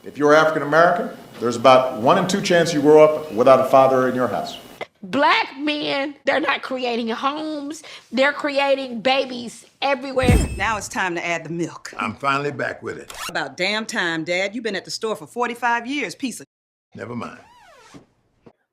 If you're African American, there's about 1 in 2 chance you grow up without a father in your house. Black men, they're not creating homes, they're creating babies everywhere. Now it's time to add the milk. I'm finally back with it. About damn time, Dad. You've been at the store for 45 years, piece of... Never mind.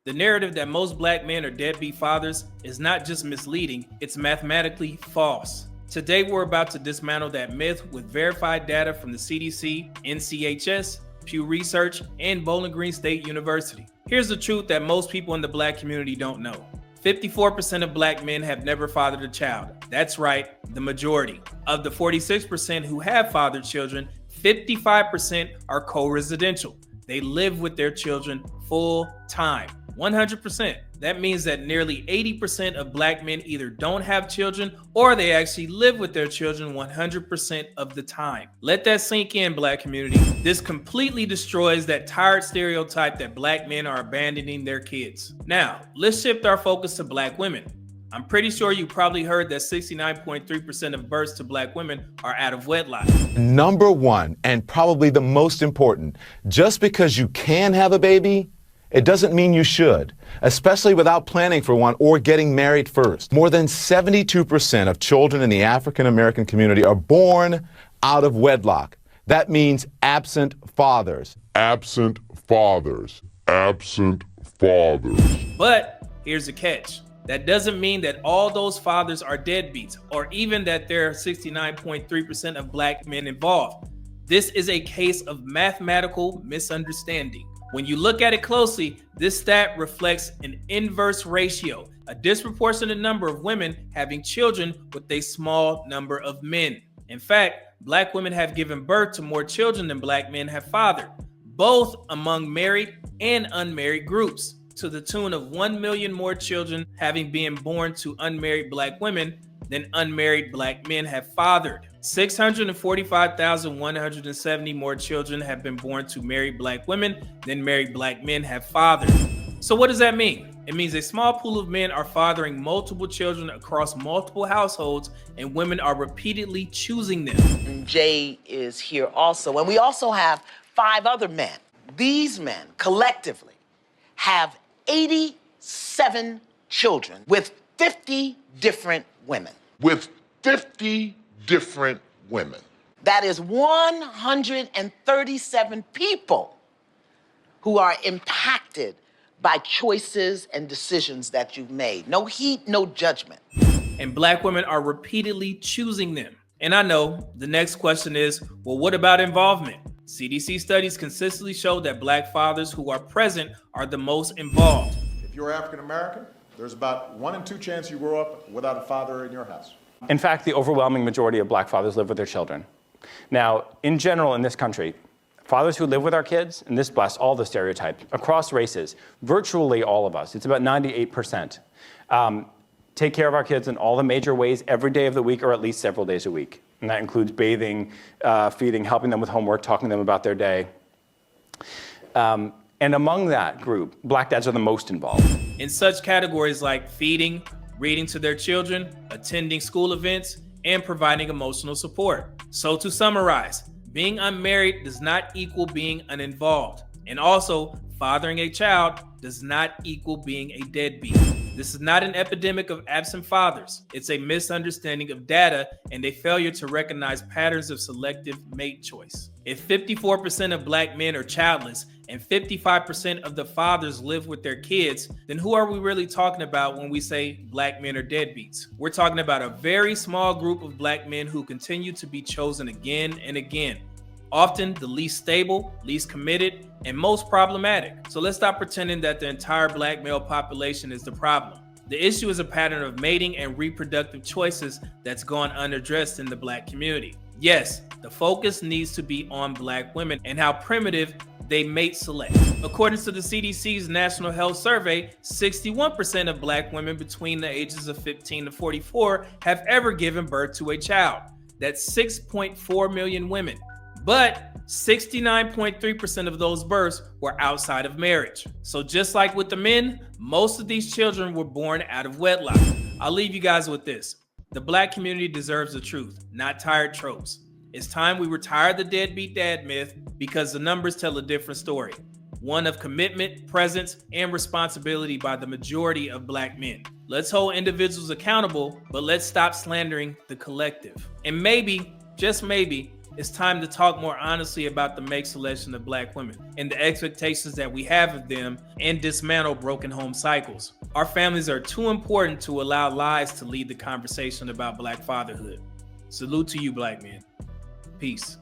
The narrative that most black men are deadbeat fathers is not just misleading, it's mathematically false. Today, we're about to dismantle that myth with verified data from the CDC, NCHS, Pew Research, and Bowling Green State University. Here's the truth that most people in the black community don't know. 54% of black men have never fathered a child. That's right, the majority. Of the 46% who have fathered children, 55% are co-residential. They live with their children full time. 100%. That means that nearly 80% of black men either don't have children or they actually live with their children 100% of the time. Let that sink in, black community. This completely destroys that tired stereotype that black men are abandoning their kids. Now, let's shift our focus to black women. I'm pretty sure you probably heard that 69.3% of births to black women are out of wedlock. Number one, and probably the most important, just because you can have a baby, it doesn't mean you should, especially without planning for one or getting married first. More than 72% of children in the African American community are born out of wedlock. That means absent fathers. Absent fathers. Absent fathers. But here's the catch. That doesn't mean that all those fathers are deadbeats, or even that there are 69.3% of black men involved. This is a case of mathematical misunderstanding. When you look at it closely, this stat reflects an inverse ratio, a disproportionate number of women having children with a small number of men. In fact, black women have given birth to more children than black men have fathered, both among married and unmarried groups, to the tune of 1 million more children having been born to unmarried black women than unmarried black men have fathered. 645,170 more children have been born to married black women than married black men have fathered. So what does that mean? It means a small pool of men are fathering multiple children across multiple households, and women are repeatedly choosing them. And Jay is here also. And we also have 5 other men. These men collectively have 87 children with 50 different women. With 50 different women. That is 137 people who are impacted by choices and decisions that you've made. No heat, no judgment. And black women are repeatedly choosing them. And I know the next question is, well, what about involvement? CDC studies consistently show that black fathers who are present are the most involved. If you're African American, there's about 1 in 2 chance you grow up without a father in your house. In fact, the overwhelming majority of black fathers live with their children. Now, in general in this country, fathers who live with our kids, and this busts all the stereotypes, across races, virtually all of us, it's about 98%, take care of our kids in all the major ways every day of the week or at least several days a week. And that includes bathing, feeding, helping them with homework, talking to them about their day. And among that group, black dads are the most involved. In such categories like feeding, reading to their children, attending school events, and providing emotional support. So to summarize, being unmarried does not equal being uninvolved. And also, fathering a child does not equal being a deadbeat. This is not an epidemic of absent fathers. It's a misunderstanding of data and a failure to recognize patterns of selective mate choice. If 54% of black men are childless and 55% of the fathers live with their kids, then who are we really talking about when we say black men are deadbeats? We're talking about a very small group of black men who continue to be chosen again and again. Often the least stable, least committed, and most problematic. So let's stop pretending that the entire black male population is the problem. The issue is a pattern of mating and reproductive choices that's gone unaddressed in the black community. Yes, the focus needs to be on black women and how primitive they mate select. According to the CDC's National Health Survey, 61% of black women between the ages of 15 to 44 have ever given birth to a child. That's 6.4 million women. But 69.3% of those births were outside of marriage. So just like with the men, most of these children were born out of wedlock. I'll leave you guys with this. The black community deserves the truth, not tired tropes. It's time we retire the deadbeat dad myth because the numbers tell a different story. One of commitment, presence, and responsibility by the majority of Black men. Let's hold individuals accountable, but let's stop slandering the collective. And maybe, just maybe, it's time to talk more honestly about the mate selection of Black women and the expectations that we have of them and dismantle broken home cycles. Our families are too important to allow lies to lead the conversation about Black fatherhood. Salute to you, Black men. Peace.